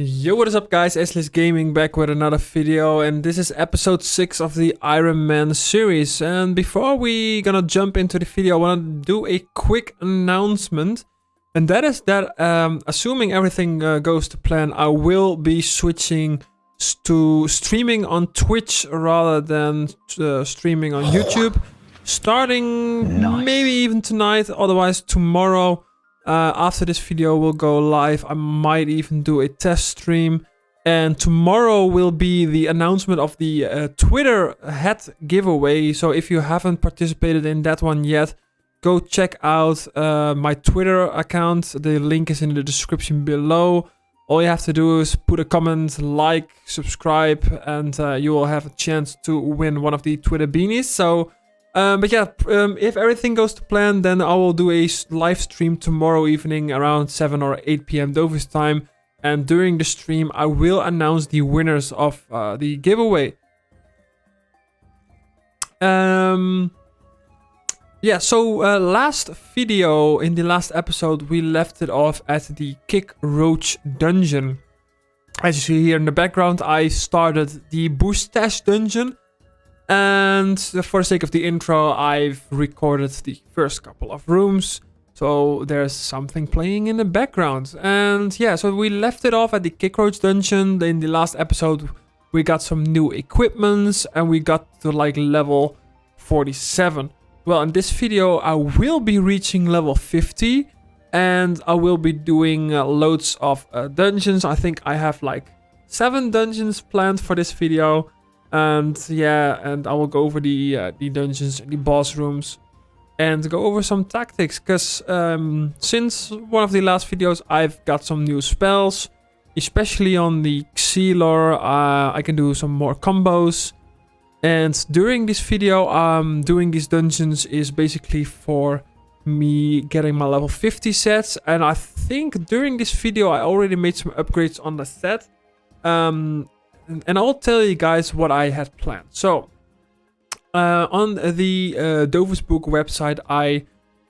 Yo, what is up guys, Ashley's Gaming back with another video, and this is episode 6 of the Ironman series. And before we gonna jump into the video, I wanna do a quick announcement. And that is that, assuming everything goes to plan, I will be switching to streaming on Twitch rather than streaming on YouTube. Starting maybe even tonight, otherwise tomorrow. After this video will go live, I might even do a test stream. And tomorrow will be the announcement of the Twitter hat giveaway. So if you haven't participated in that one yet, go check out my Twitter account. The link is in the description below. All you have to do is put a comment, like, subscribe, and you will have a chance to win one of the Twitter beanies. So but yeah, if everything goes to plan, then I will do a live stream tomorrow evening around 7 or 8 p.m. DOFUS time. And during the stream, I will announce the winners of the giveaway. Yeah, so last video, in the last episode, we left it off at the Kick Roach dungeon. As you see here in the background, I started the Mustache dungeon. And for the sake of the intro, I've recorded the first couple of rooms. So there's something playing in the background. And yeah, so we left it off at the Kickroach dungeon. In the last episode, we got some new equipments and we got to like level 47. Well, in this video, I will be reaching level 50. And I will be doing loads of dungeons. I think I have like 7 dungeons planned for this video. And yeah, and I will go over the dungeons, the boss rooms, and go over some tactics. Because since one of the last videos, I've got some new spells, especially on the Xelor. I can do some more combos. And during this video, doing these dungeons is basically for me getting my level 50 sets. And I think during this video, I already made some upgrades on the set. And I'll tell you guys what I had planned. So, on the DOFUS book website, I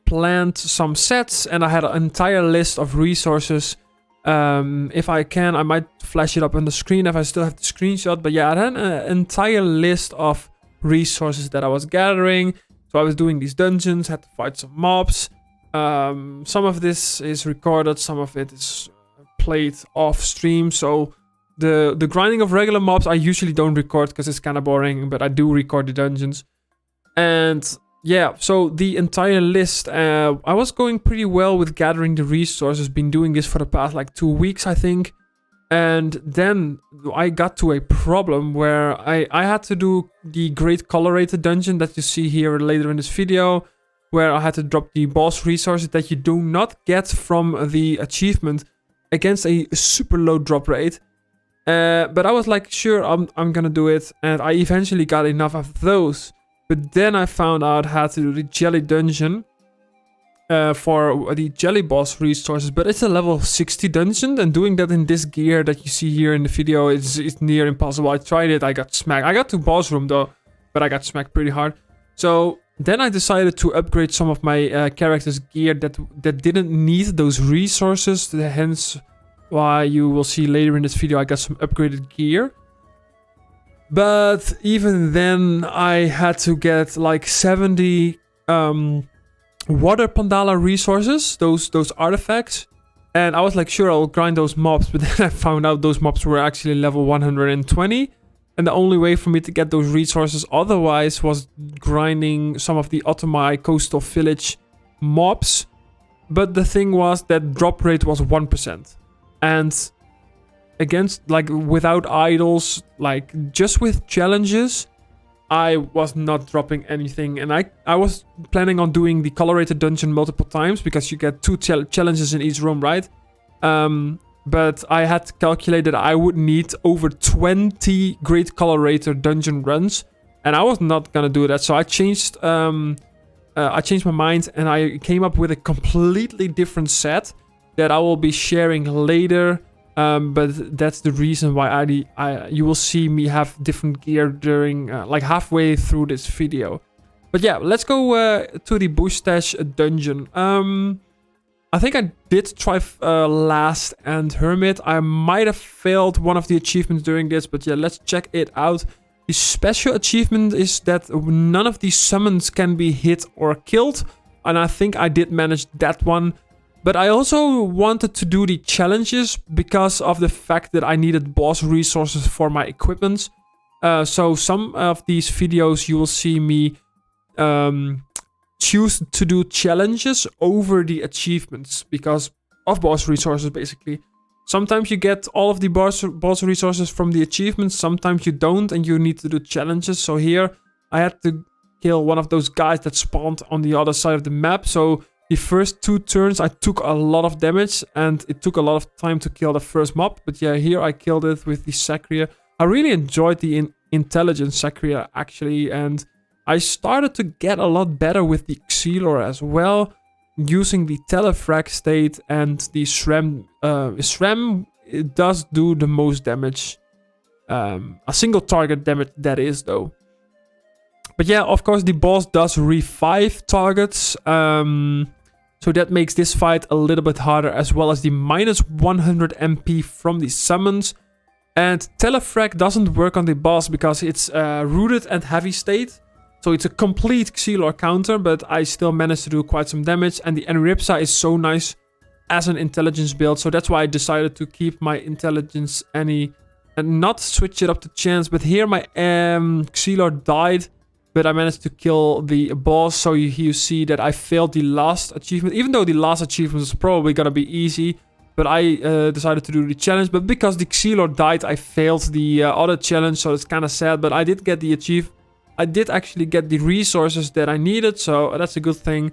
planned some sets and I had an entire list of resources. If I can, I might flash it up on the screen if I still have the screenshot. But yeah, I had an entire list of resources that I was gathering. So I was doing these dungeons, had to fight some mobs. Some of this is recorded, some of it is played off stream. So the grinding of regular mobs I usually don't record because it's kind of boring, but I do record the dungeons. And yeah, so the entire list, I was going pretty well with gathering the resources. Been doing this for the past like 2 weeks, I think. And then I got to a problem where I had to do the Great Colorator dungeon that you see here later in this video, where I had to drop the boss resources that you do not get from the achievement against a super low drop rate. But I was like, sure, I'm gonna do it. And I eventually got enough of those. But then I found out how to do the Jelly dungeon for the Jelly boss resources. But it's a level 60 dungeon. And doing that in this gear that you see here in the video is near impossible. I tried it, I got smacked. I got to boss room though, but I got smacked pretty hard. So then I decided to upgrade some of my characters' gear that didn't need those resources. Hence why you will see later in this video I got some upgraded gear. But even then I had to get like 70 water pandala resources, those artifacts. And I was like, sure, I'll grind those mobs. But then I found out those mobs were actually level 120. And the only way for me to get those resources otherwise was grinding some of the Otomai coastal village mobs. But the thing was that drop rate was 1%. And against, like, without idols, like, just with challenges, I was not dropping anything. And I was planning on doing the Colorator dungeon multiple times, because you get 2 challenges in each room, right? But I had calculated I would need over 20 Great Colorator dungeon runs. And I was not gonna do that, so I changed my mind, and I came up with a completely different set that I will be sharing later, but that's the reason why you will see me have different gear during like halfway through this video. But yeah, let's go to the Mustache dungeon. I think I did try Last and Hermit. I might have failed one of the achievements during this, but yeah, let's check it out. The special achievement is that none of these summons can be hit or killed, and I think I did manage that one. But I also wanted to do the challenges because of the fact that I needed boss resources for my equipment. So some of these videos you will see me choose to do challenges over the achievements because of boss resources, basically. Sometimes you get all of the boss resources from the achievements, sometimes you don't, and you need to do challenges. So here I had to kill one of those guys that spawned on the other side of the map. So the first 2 turns I took a lot of damage, and it took a lot of time to kill the first mob. But yeah, here I killed it with the Sacria. I really enjoyed the intelligent Sacria, actually, and I started to get a lot better with the Xelor as well, using the Telefrag state and the Shrem. Shrem, it does do the most damage. A single target damage, that is, though. But yeah, of course, the boss does revive targets. So that makes this fight a little bit harder, as well as the minus 100 MP from the summons. And Telefrag doesn't work on the boss because it's rooted and heavy state. So it's a complete Xelor counter, but I still managed to do quite some damage. And the Enripsa is so nice as an intelligence build. So that's why I decided to keep my intelligence and not switch it up to chance. But here my Xelor died, but I managed to kill the boss. So you see that I failed the last achievement, even though the last achievement was probably gonna be easy. But I decided to do the challenge. But because the Xelor died, I failed the other challenge. So it's kind of sad, but I did get the achievement. I did actually get the resources that I needed, so that's a good thing.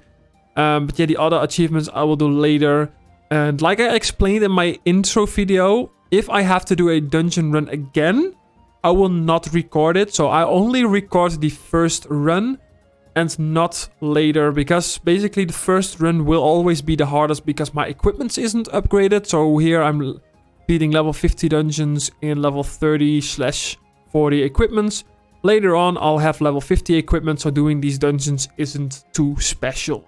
But yeah, the other achievements I will do later. And like I explained in my intro video, if I have to do a dungeon run again, I will not record it. So I only record the first run and not later, because basically the first run will always be the hardest because my equipment isn't upgraded. So here I'm beating level 50 dungeons in level 30/40 equipments. Later on, I'll have level 50 equipment, so doing these dungeons isn't too special.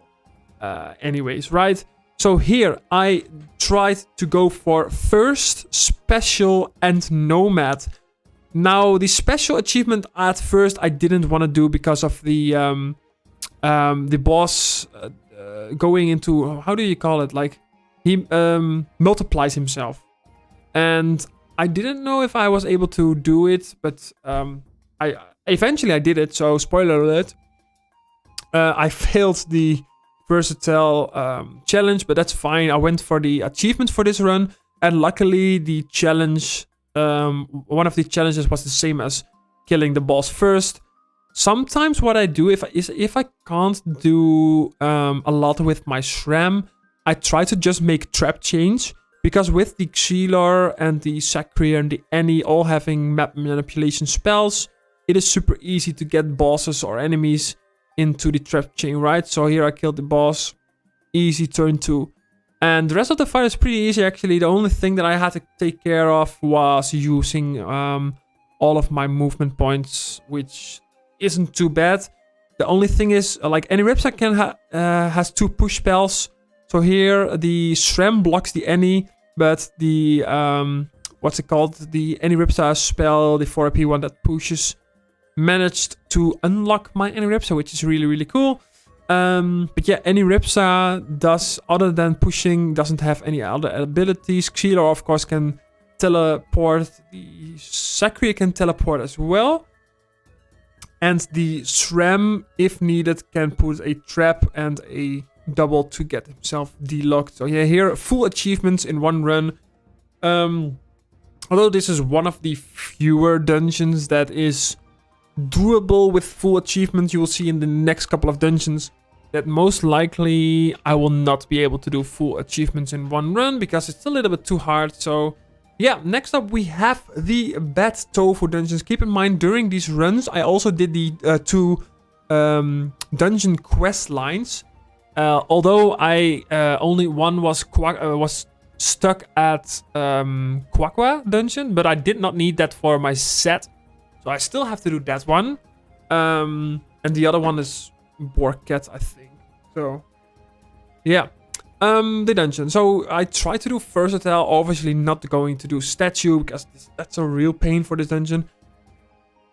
Anyways, right? So here, I tried to go for first, special, and nomad. Now, the special achievement at first I didn't want to do because of the boss going into, how do you call it? Like, he multiplies himself. And I didn't know if I was able to do it, but eventually I did it, so spoiler alert. I failed the versatile challenge, but that's fine. I went for the achievement for this run, and luckily the challenge, one of the challenges was the same as killing the boss first. Sometimes what I do if I can't do a lot with my Shram, I try to just make trap change. Because with the Xelor and the Sacria and the Annie all having map manipulation spells, it is super easy to get bosses or enemies into the trap chain, right? So here I killed the boss. Easy turn 2. And the rest of the fight is pretty easy, actually. The only thing that I had to take care of was using all of my movement points, which isn't too bad. The only thing is, like, Enripsa has 2 push spells. So here the Shrem blocks the Annie, but the, what's it called? The Enripsa spell, the 4AP one that pushes, managed to unlock my Enripsa, which is really, really cool. But yeah, Enripsa does, other than pushing, doesn't have any other abilities. Xelor, of course, can teleport. The Sacria can teleport as well. And the Shram, if needed, can put a trap and a double to get himself delocked. So yeah, here, full achievements in one run. Although this is one of the fewer dungeons that is doable with full achievements, you will see in the next couple of dungeons that most likely I will not be able to do full achievements in one run because it's a little bit too hard. So yeah, next up we have the Bad Tofu dungeons. Keep in mind, during these runs I also did the 2 dungeon quest lines. Although I only one was stuck at Quaqua dungeon, but I did not need that for my set. So I still have to do that one. And the other one is Borket, I think. So, yeah. The dungeon. So I try to do versatile, obviously not going to do statue because that's a real pain for this dungeon.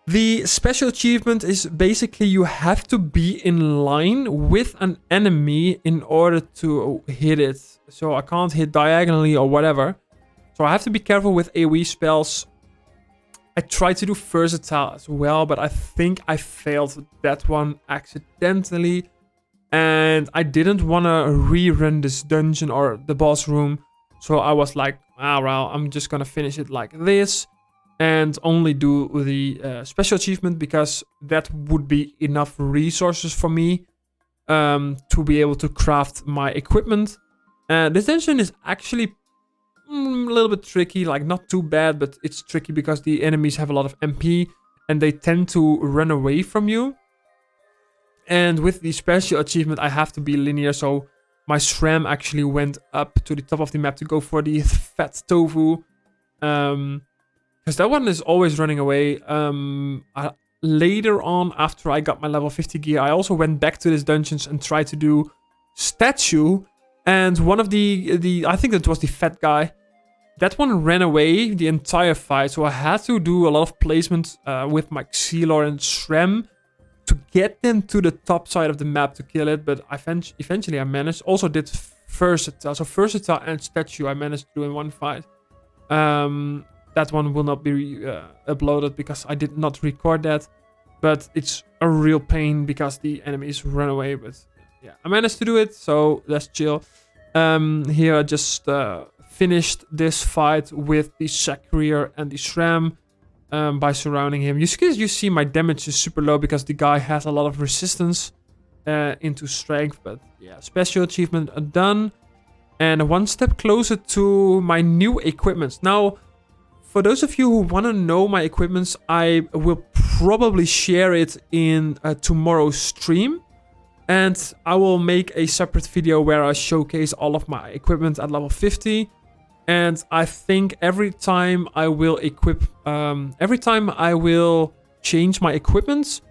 The special achievement is basically you have to be in line with an enemy in order to hit it. So I can't hit diagonally or whatever. So I have to be careful with AoE spells. I tried to do versatile as well, but I think I failed that one accidentally. And I didn't want to rerun this dungeon or the boss room. So I was like, well, I'm just going to finish it like this. And only do the special achievement because that would be enough resources for me to be able to craft my equipment. This dungeon is actually a little bit tricky, like not too bad, but it's tricky because the enemies have a lot of MP and they tend to run away from you. And with the special achievement, I have to be linear, so my SRAM actually went up to the top of the map to go for the fat tofu. Because that one is always running away. Later on, after I got my level 50 gear, I also went back to these dungeons and tried to do statue. And one of the I think that was the fat guy. That one ran away the entire fight, so I had to do a lot of placement with my Xelor and SRAM to get them to the top side of the map to kill it. But eventually I managed. Also did versatile. So versatile and statue I managed to do in one fight. That one will not be uploaded because I did not record that. But it's a real pain because the enemies run away. But yeah, I managed to do it, so that's chill. Here I just finished this fight with the Sacrier and the SRAM by surrounding him. You see my damage is super low because the guy has a lot of resistance into strength. But yeah, special achievement done. And one step closer to my new equipments. Now, for those of you who want to know my equipments, I will probably share it in tomorrow's stream. And I will make a separate video where I showcase all of my equipment at level 50. And I think every time I will change my equipment,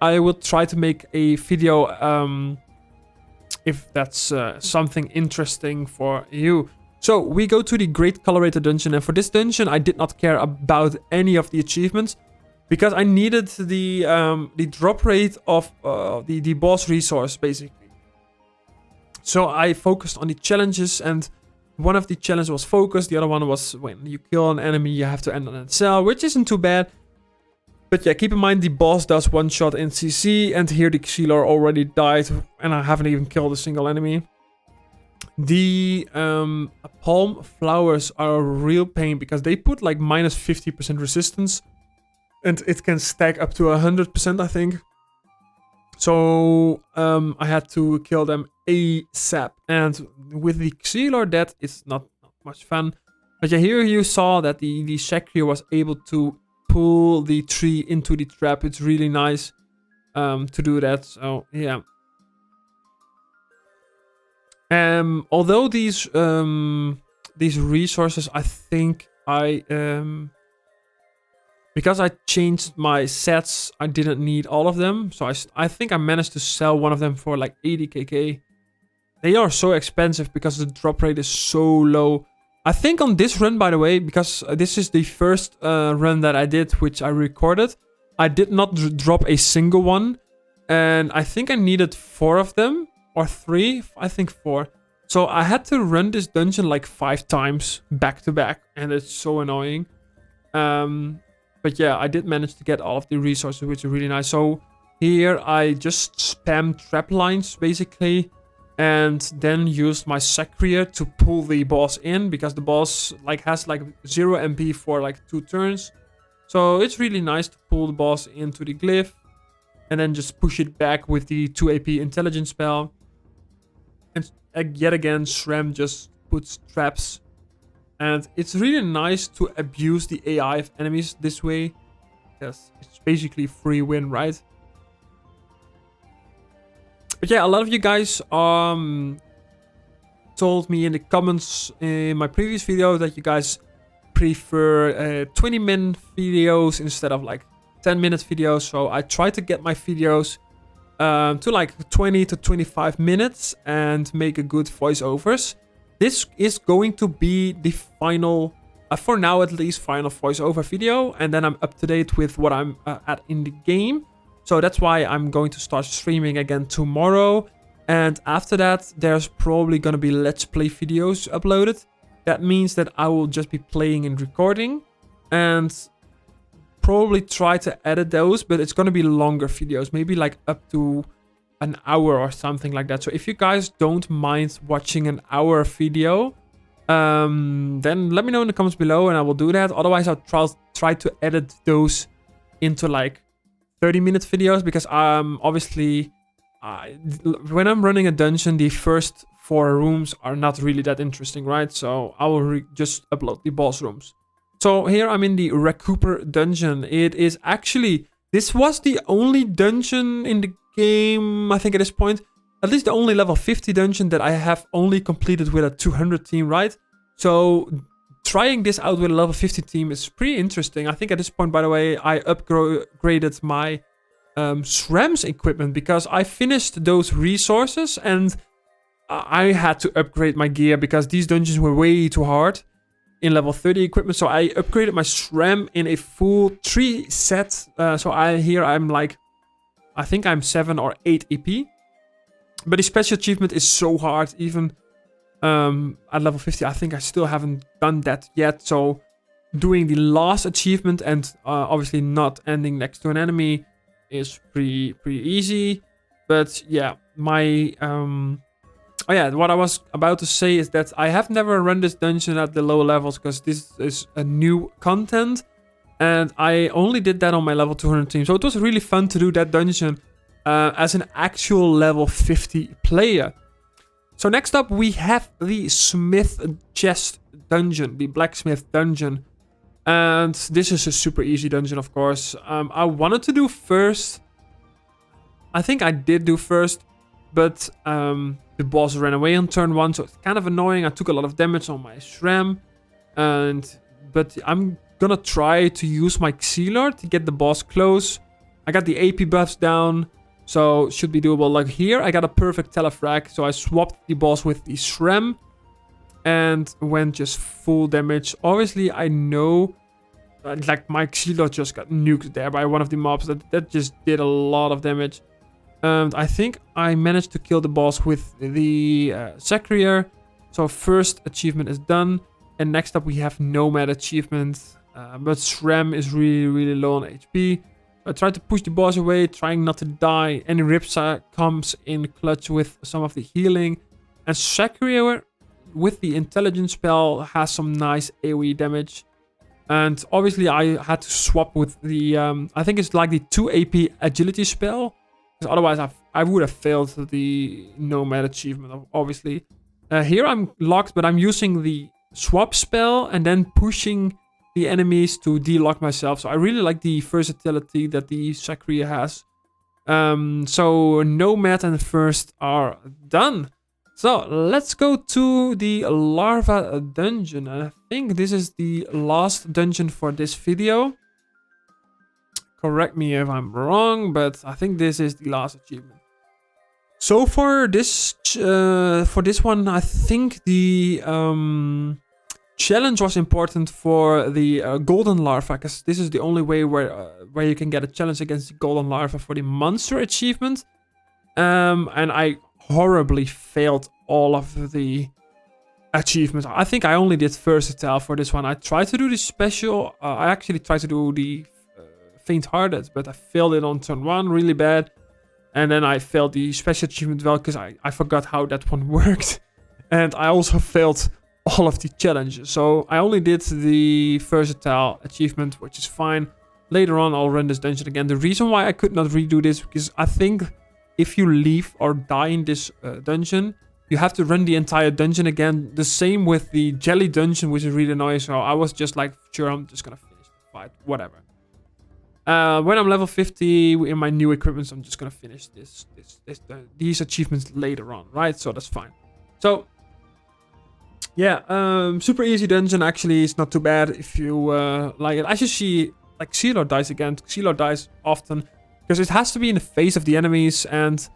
I will try to make a video if that's something interesting for you. So we go to the Great Colorator dungeon, and for this dungeon I did not care about any of the achievements because I needed the drop rate of the boss resource basically. So I focused on the challenges, and one of the challenges was focus, the other one was when you kill an enemy you have to end on a cell, which isn't too bad. But yeah, keep in mind the boss does one shot in CC, and here the Xelor already died and I haven't even killed a single enemy. The palm flowers are a real pain because they put like minus 50% resistance and it can stack up to 100%, I think. So I had to kill them ASAP, and with the Xelor that is not much fun. But yeah, here you saw that the Sacrier was able to pull the tree into the trap. It's really nice to do that, so yeah. Although these resources, I think because I changed my sets, I didn't need all of them. So I think I managed to sell one of them for like 80kk. They are so expensive because the drop rate is so low. I think on this run, by the way, because this is the first run that I did, which I recorded, I did not drop a single one. And I think I needed 4 of them. Or 3, I think 4. So I had to run this dungeon like 5 times back to back, and it's so annoying. But yeah, I did manage to get all of the resources, which is really nice. So here I just spammed trap lines basically, and then used my Sacrier to pull the boss in because the boss has 0 MP for like 2 turns. So it's really nice to pull the boss into the glyph and then just push it back with the 2 AP intelligence spell. And yet again, SRAM just puts traps. And it's really nice to abuse the AI of enemies this way. Because it's basically free win, right? But yeah, a lot of you guys told me in the comments in my previous video that you guys prefer 20-minute videos instead of like 10-minute videos. So I try to get my videos to like 20 to 25 minutes and make a good voiceovers. This is going to be the final, for now at least, final voiceover video. And then I'm up to date with what I'm at in the game. So that's why I'm going to start streaming again tomorrow. And after that, there's probably going to be Let's Play videos uploaded. That means that I will just be playing and recording. And probably try to edit those, but it's going to be longer videos. Maybe like up to an hour or something like that. So if you guys don't mind watching an hour video, then let me know in the comments below and I will do that. Otherwise, I'll try to edit those into like 30-minute videos, because obviously when I'm running a dungeon, the first 4 rooms are not really that interesting, right? So I will just upload the boss rooms. So here I'm in the Recupera dungeon. It is actually, this was the only dungeon in the game, I think at this point, at least the only level 50 dungeon that I have only completed with a 200 team, right? So trying this out with a level 50 team is pretty interesting. I think at this point, by the way, I upgraded my SRAM's equipment because I finished those resources and I had to upgrade my gear because these dungeons were way too hard in level 30 equipment. So I upgraded my SRAM in a full 3 set. So I'm like, I think I'm 7 or 8 EP. But the special achievement is so hard, even at level 50. I think I still haven't done that yet. So doing the last achievement and obviously not ending next to an enemy is pretty easy. But yeah, my oh yeah, what I was about to say is that I have never run this dungeon at the low levels because this is a new content. And I only did that on my level 200 team. So it was really fun to do that dungeon as an actual level 50 player. So next up we have the Smith Chest dungeon, the Blacksmith dungeon. And this is a super easy dungeon, of course. I wanted to do first. I think I did do first, but the boss ran away on turn 1, so it's kind of annoying. I took a lot of damage on my SRAM, but I'm gonna try to use my Xelor to get the boss close. I got the AP buffs down, so it should be doable. Like here, I got a perfect telefrag, so I swapped the boss with the SRAM and went just full damage. Obviously, I know like my Xelor just got nuked there by one of the mobs. That just did a lot of damage. And I think I managed to kill the boss with the Sacrier. So first achievement is done. And next up we have Nomad achievement. But SRAM is really low on HP. I tried to push the boss away, trying not to die. And Ripsa comes in clutch with some of the healing. And Sacrier with the intelligence spell has some nice AoE damage. And obviously I had to swap with the, I think it's like the 2 AP agility spell. Because otherwise I would have failed the Nomad achievement, obviously. Here I'm locked, but I'm using the swap spell and then pushing the enemies to de-lock myself. So I really like the versatility that the Sacrier has. So Nomad and first are done. So let's go to the Larva dungeon. I think this is the last dungeon for this video. Correct me if I'm wrong, but I think this is the last achievement. So for this one, I think the challenge was important for the golden larva, because this is the only way where you can get a challenge against the golden larva for the monster achievement. And I horribly failed all of the achievements. I think I only did versatile for this one. I tried to do the special. I actually tried to do the faint-hearted, but I failed it on turn 1 really bad. And then I failed the special achievement well because I forgot how that one worked. And I also failed all of the challenges. So I only did the versatile achievement, which is fine. Later on, I'll run this dungeon again. The reason why I could not redo this, because I think if you leave or die in this dungeon, you have to run the entire dungeon again. The same with the jelly dungeon, which is really annoying. So I was just like, sure, I'm just gonna finish the fight, whatever. When I'm level 50 in my new equipment, I'm just gonna finish these achievements later on, right? So that's fine. So yeah, super easy dungeon. Actually, it's not too bad if you like it. As you see, like Xelor dies again. Xelor dies often. because it has to be in the face of the enemies, and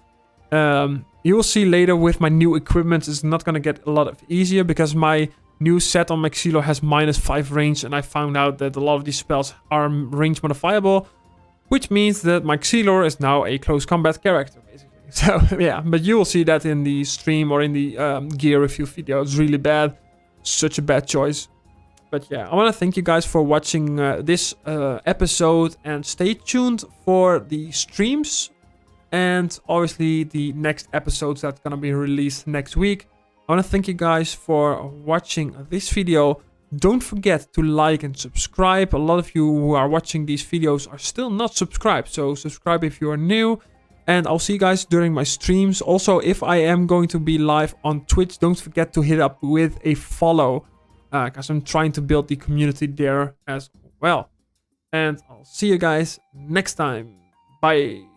you will see later with my new equipment it's not gonna get a lot of easier, because my new set on my Xilo has -5 range, and I found out that a lot of these spells are range modifiable, which means that my Xilo is now a close combat character, basically. So yeah, but you will see that in the stream or in the gear review video. It's really bad. Such a bad choice. But yeah, I want to thank you guys for watching this episode, and stay tuned for the streams and obviously the next episodes that's gonna be released next week. I want to thank you guys for watching this video. Don't forget to like and subscribe. A lot of you who are watching these videos are still not subscribed, so subscribe if you are new. And I'll see you guys during my streams. Also, if I am going to be live on Twitch, don't forget to hit up with a follow, because I'm trying to build the community there as well. And I'll see you guys next time. Bye.